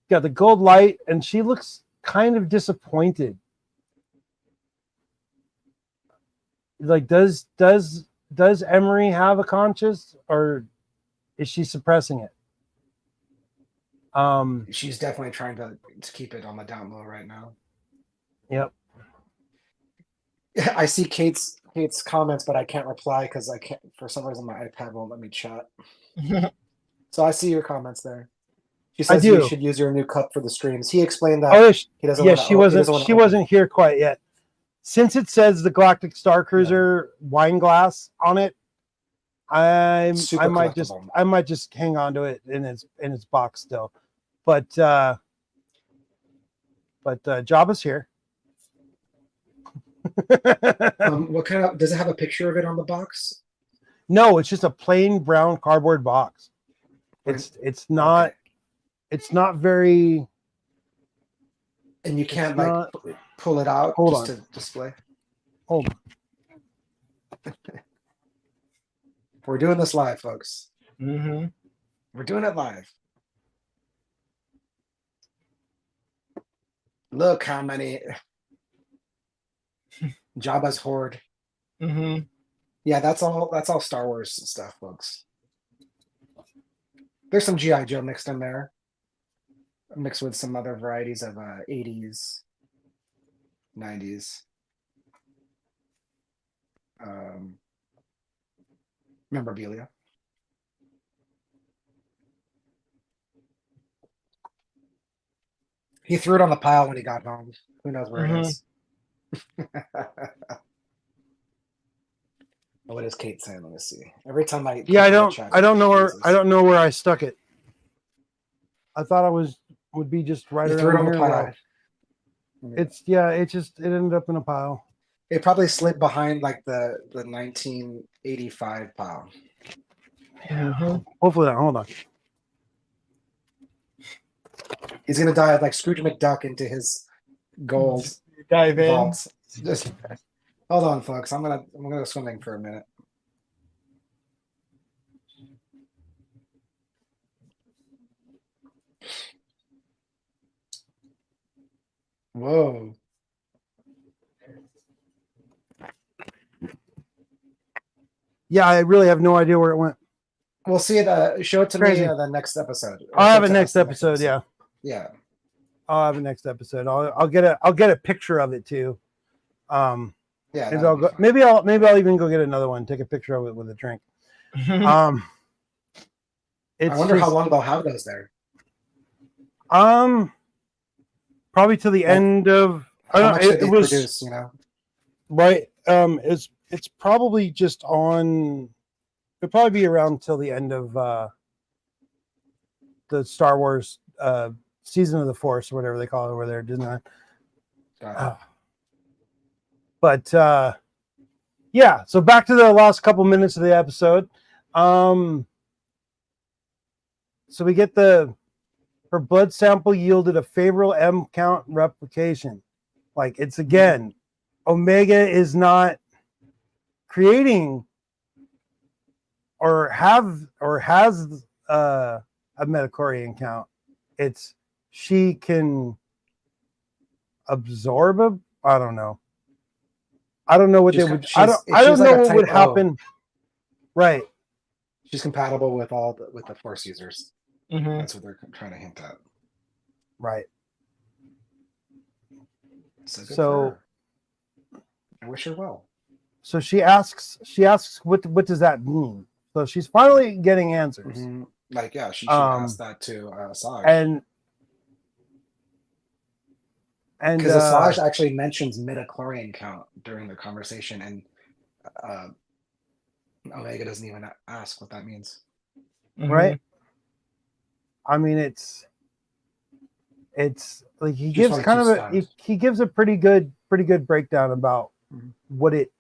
Got the gold light, and she looks kind of disappointed. Like, does Emery have a conscience, or is she suppressing it?
She's definitely trying to keep it on the down low right now.
Yep.
I see Kate's comments, but I can't reply because I can't, for some reason my iPad won't let me chat. So I see your comments there. She says you should use your new cup for the streams. He explained that.
Oh,
he doesn't.
Yeah,
wanna
she wasn't here quite yet. Since it says the Galactic Star Cruiser wine glass on it, I might just hang on to it in its box still. But Jabba's here.
What kind of, does it have a picture of it on the box?
No, it's just a plain brown cardboard box. It's not
Okay.
it's not very.
And you can't
not-
pull it out
Hold
just
on.
to display.
Hold on.
We're doing this live, folks.
Mm-hmm.
We're doing it live. Look how many Jabba's horde.
Mm-hmm.
Yeah, that's all Star Wars stuff, folks. There's some G.I. Joe mixed in there. Mixed with some other varieties of 80s, 90s. Memorabilia. He threw it on the pile when he got home. Who knows where it is? What is Kate saying? Let me see. Every time I
I don't know where I stuck it. I thought would be just right
You threw it
around
on the
here.
pile.
It ended up in a pile.
It probably slid behind like the 1985 pile.
Hopefully not. Hold on.
He's gonna dive like Scrooge McDuck into his gold
Dive in.
vaults. Just hold on, folks. I'm gonna go swimming for a minute. Whoa.
Yeah, I really have no idea where it went.
We'll see it. Show it to
Crazy.
me the next episode.
I'll have
Show
it
to
next
us the
episode. Yeah,
Yeah.
I'll have it next episode. I'll get a picture of it too.
Yeah.
Maybe
that'll
I'll
be
go.
fun.
Maybe I'll even go get another one. Take a picture of it with a drink. It's
I wonder how
just,
long they'll have those there.
probably to the
Like,
end of. I
How
don't
much
know,
did they produce? You know.
right. It's probably just on. It'll probably be around till the end of the Star Wars season of the Force or whatever they call it over there at Disneyland.
Got it.
But yeah, so back to the last couple minutes of the episode. So we get her blood sample yielded a favorable M count replication. Like it's again, Omega is not creating or has a metachlorian count. It's she can absorb a. I don't know what
She's
they
co-
would.
she's-
I don't
she's like
know
a
what would
type O.
happen. Right.
She's compatible with with the Force users.
Mhm.
That's what they're trying to hint at.
Right.
So, good
So-
for her. I wish her well.
So she asks what does that mean? So she's finally getting answers.
Mhm. Like, yeah, she should ask that to Asajj.
And
Because Asajj actually mentions midichlorian count during the conversation, and Omega doesn't even ask what that means.
right. I mean, it's like he
Just
gives
like
kind
two
of a
stars.
he gives a pretty good breakdown about
Mhm.
what it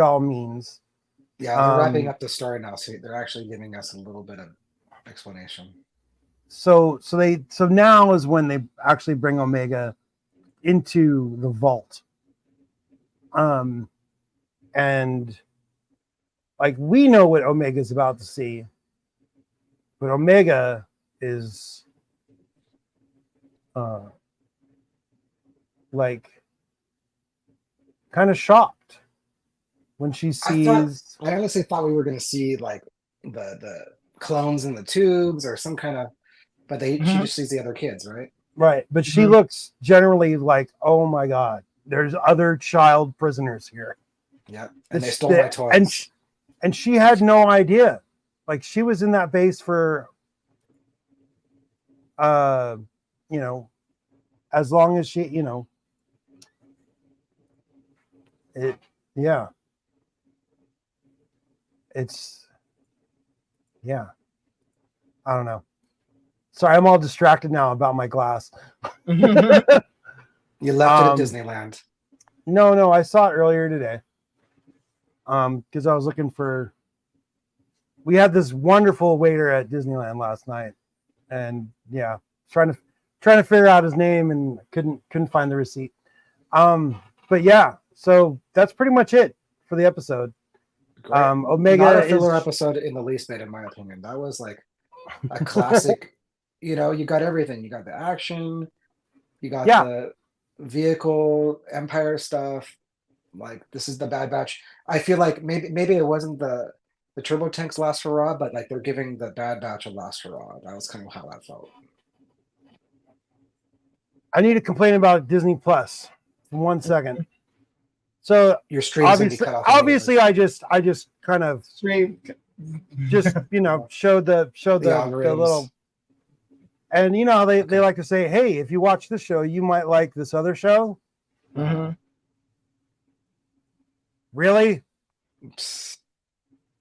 all means.
Yeah, they're wrapping
Um,
up the story now, so they're actually giving us a little bit of explanation.
So now is when they actually bring Omega into the vault. And like we know what Omega's about to see, but Omega is like kind of shocked when she sees.
I honestly thought we were going to see like the clones in the tubes or some kind of, but she just sees the other kids, right?
Right, but she looks generally like, oh my god, there's other child prisoners here.
Yeah, and they
This-
stole my toys.
And she had no idea. Like she was in that base for as long as she, it, yeah. It's, yeah. I don't know. Sorry, I'm all distracted now about my glass.
You left it at
Um,
Disneyland.
No, I saw it earlier today. Because I was looking for. We had this wonderful waiter at Disneyland last night, and yeah, trying to figure out his name and couldn't find the receipt. But yeah, so that's pretty much it for the episode.
Great.
Omega
Not a filler
is
episode in the least bit, in my opinion. That was like a classic. You got everything. You got the action. You got the vehicle Empire stuff. Like this is the Bad Batch. I feel like maybe it wasn't the Turbo Tank's last hurrah, but like they're giving the Bad Batch a last hurrah. That was kind of how that felt.
I need to complain about Disney Plus for 1 second. So
Your stream's gonna be cut off.
obviously, I just kind of
Stream.
just showed the
algorithms.
little, and you know how they like to say, hey, if you watch this show, you might like this other show. Really?
Psst.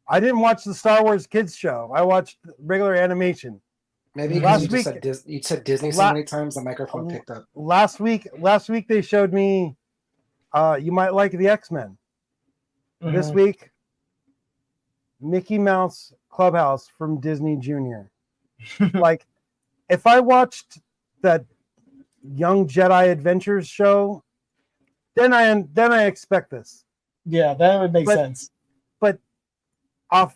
I didn't watch the Star Wars kids show. I watched regular animation.
Maybe
Last
because you said Disney so many times, the microphone picked up.
Last week they showed me you might like the X-Men. This week, Mickey Mouse Clubhouse from Disney Junior. Like, if I watched Young Jedi Adventures show, then I expect this.
Yeah, that would make
But-
sense.
But off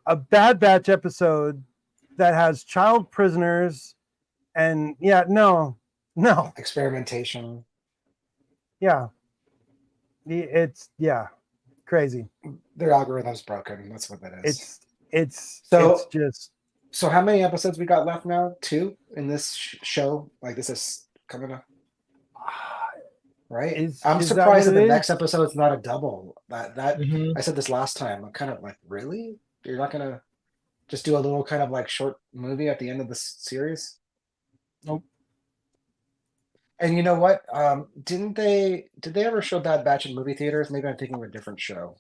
a Bad Batch episode that has child prisoners and no,
Experimentation.
yeah, it's crazy.
Their algorithm's broken. That's what that is.
It's
So-
just
So how many episodes we got left now? 2 in this show? Like this is coming up, right? I'm
is that
surprised
what
that
it
the
is?
next episode's not a double. That
Mhm.
I said this last time. I'm kind of like, really? You're not gonna just do a little kind of like short movie at the end of the series?
Nope.
And you know what? Did they ever show Bad Batch in movie theaters? Maybe I'm thinking of a different show.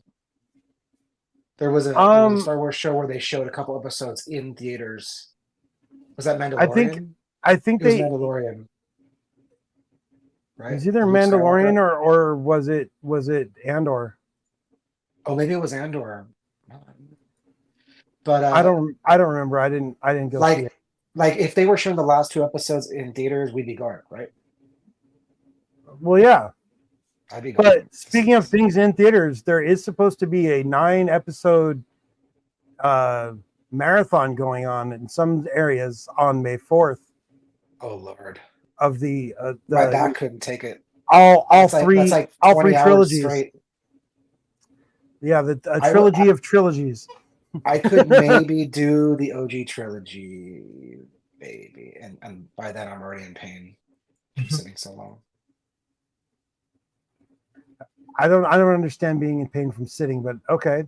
There was a Star Wars show where they showed a couple episodes in theaters. Was that Mandalorian?
I think
It was
they
Mandalorian. Right?
it was either
The Luke
Mandalorian
Skywalker?
or was it Andor?
Oh, maybe it was Andor. But
I don't remember. I didn't go see it.
like if they were showing the last 2 episodes in theaters, we'd be going, right?
Well, yeah.
I'd be going.
But speaking of things in theaters, there is supposed to be a 9-episode marathon going on in some areas on May 4th
Oh Lord.
of the
My back couldn't take it.
all
That's
three
that's like
all
20
three
hours
trilogies.
straight.
Yeah,
I-
trilogy of trilogies.
I could maybe do the OG trilogy, maybe, and by then I'm already in pain from sitting so long.
I don't understand being in pain from sitting, but okay.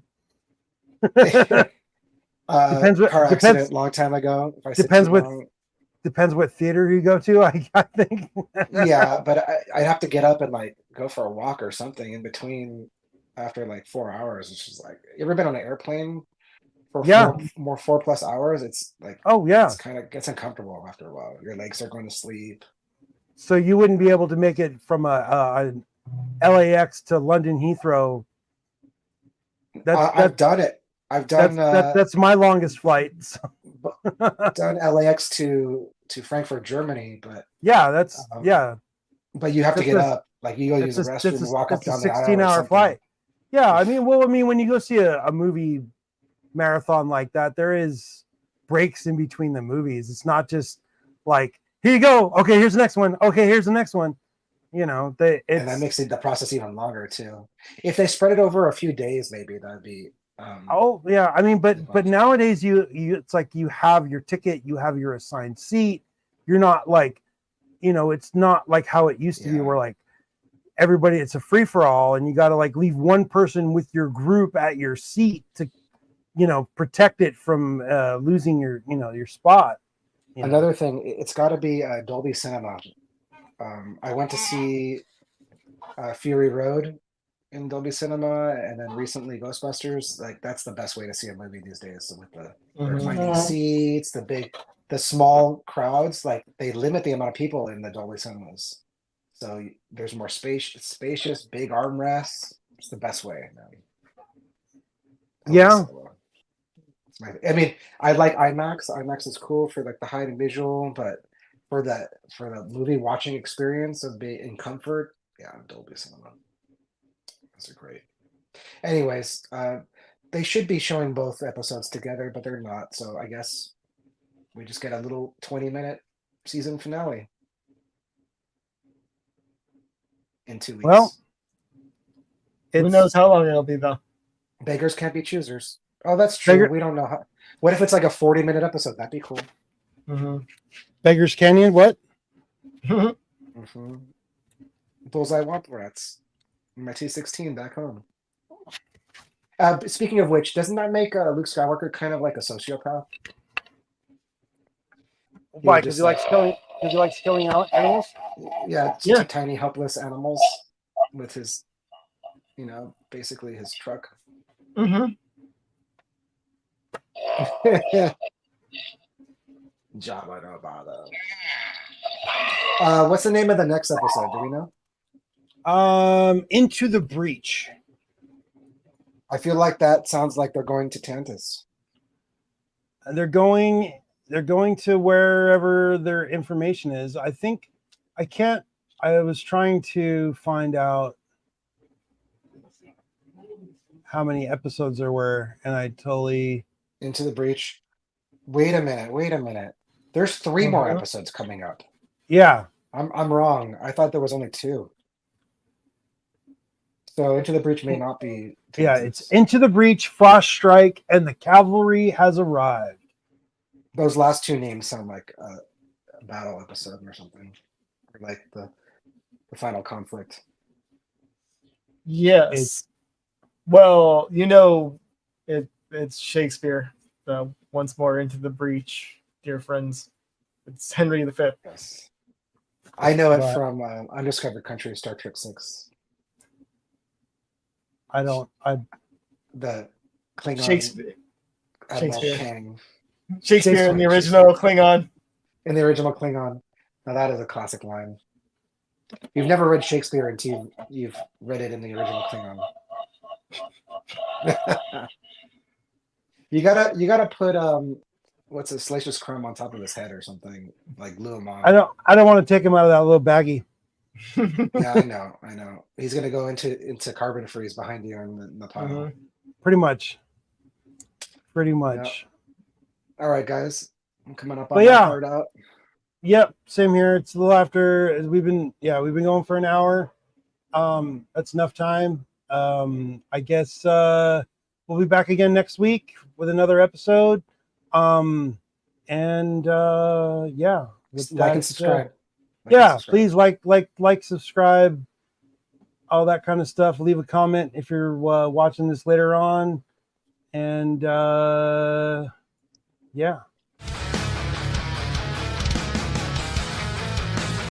Depends what-
Car
depends-
accident long time ago. If I sit
depends
too
what-
long.
Depends what theater you go to. I think.
Yeah, but I'd have to get up and like go for a walk or something in between after like 4 hours. It's just like, you ever been on an airplane for
Yeah.
4+ hours? It's like,
Oh yeah.
it's kind of gets uncomfortable after a while. Your legs are going to sleep.
So you wouldn't be able to make it from a LAX to London Heathrow.
I've done it. I've done
that's my longest flight. So,
done LAX to Frankfurt, Germany, but
yeah, that's
Um, but you have to
That's
get
a-
up. Like you go use the restroom and walk up
that's a
down the aisle. or
16-hour
something.
flight. Yeah, I mean, when you go see a movie marathon like that, there is breaks in between the movies. It's not just like, here you go. Okay, here's the next one. Okay, here's the next one. You know,
And that makes the process even longer too. If they spread it over a few days, maybe that'd be.
Oh yeah, I mean, but nowadays you it's like you have your ticket, you have your assigned seat. You're not like, it's not like how it used to be,
Yeah.
where like everybody, it's a free for all, and you got to like leave one person with your group at your seat to, protect it from losing your spot.
Another thing, it's got to be Dolby Cinema. I went to see Fury Road in Dolby Cinema, and then recently Ghostbusters. Like that's the best way to see a movie these days, with the reclining seats, the small crowds. Like they limit the amount of people in the Dolby Cinemas, so there's more spacious, big armrests. It's the best way.
Yeah.
I mean, I like IMAX. IMAX is cool for like the high end visual, but for the movie watching experience of being in comfort, yeah, Dolby Cinema. Those are great. Anyways, they should be showing both episodes together, but they're not. So I guess we just get a little 20-minute season finale in 2 weeks.
Well,
Who knows how long it'll be though?
Beggars can't be choosers. Oh, that's true.
Beggar-
We don't know how. What if it's like a 40-minute episode? That'd be cool.
Beggars Canyon, what?
Mm-hmm. Bullseye Womp Rats. My T16 back home. Speaking of which, doesn't that make Luke Skywalker kind of like a sociopath?
Why?
just
Because he likes killing. Because he likes killing animals.
Yeah,
Yeah.
tiny helpless animals with his, basically his truck. Jabba no bother. What's the name of the next episode? Do we know?
Into the Breach.
I feel like that sounds like they're going to Tantus.
They're going they're going to wherever their information is. I think I was trying to find out how many episodes there were, and I totally
Into the Breach. Wait a minute. There's 3 more episodes coming up.
yeah.
I'm wrong. I thought there was only 2. So Into the Breach may not be.
Yeah, it's Into the Breach, Frost Strike, and the Cavalry has arrived.
Those last 2 names sound like a battle episode or something, or like the final conflict.
Yes. Well, you know, it's Shakespeare. Once more Into the Breach, dear friends. It's Henry V.
Yes, I know it from Undiscovered Country of Star Trek 6. The Klingon
Shakespeare.
Admiral
Shakespeare.
Kang.
Shakespeare in the original Klingon.
In the original Klingon. Now that is a classic line. You've never read Shakespeare until you've read it in the original Klingon. You gotta put what's a Salacious Crumb on top of his head or something, like glue him on.
I don't want to take him out of that little baggie.
Yeah, I know. He's gonna go into carbon freeze behind you in the pile.
Mhm.
Pretty much.
Yeah. All right, guys. I'm coming up on
But
my
yeah.
part out.
Yep, same here. It's a little after. We've been going for an hour. That's enough time. I guess we'll be back again next week with another episode. Yeah, with
Like and
that,
subscribe.
please like, subscribe, all that kind of stuff. Leave a comment if you're watching this later on, and yeah.